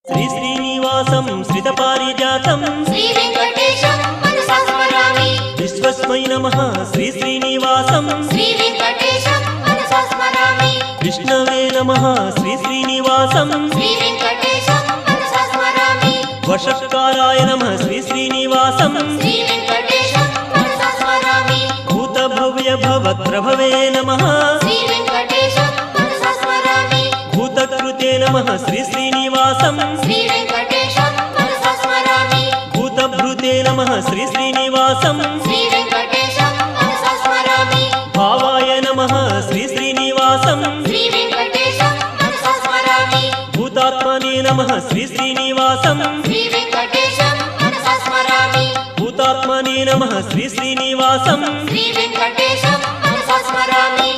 श्री श्रीनिवासं श्रितपारिजातं श्री वेंकटेशं मनसा स्मरामि। विश्वस्मै नमः श्री श्रीनिवासं श्री वेंकटेशं मनसा स्मरामि। विष्णवे नमः श्री श्रीनिवासं श्री वेंकटेशं मनसा स्मरामि। वषट्काराय नमः श्री श्रीनिवासं श्री वेंकटेशं मनसा स्मरामि। भूतभव्य भवत्रभवे नमः श्री वेंकटेशं मनसा स्मरामि। भूतकृते नमः श्री श्रीनिवासं श्री वेंकटेशं मनसा स्मरामि। भूतभृते नमः श्री श्रीनिवासं श्री वेंकटेशं मनसा स्मरामि। भावाय नमः श्री श्रीनिवासं श्री वेंकटेशं मनसा स्मरामि। भूतात्मने नमः श्री श्रीनिवासं श्री वेंकटेशं मनसा स्मरामि। भूतात्मने नमः श्री श्रीनिवासं श्री वेंकटेशं मनसा स्मरामि।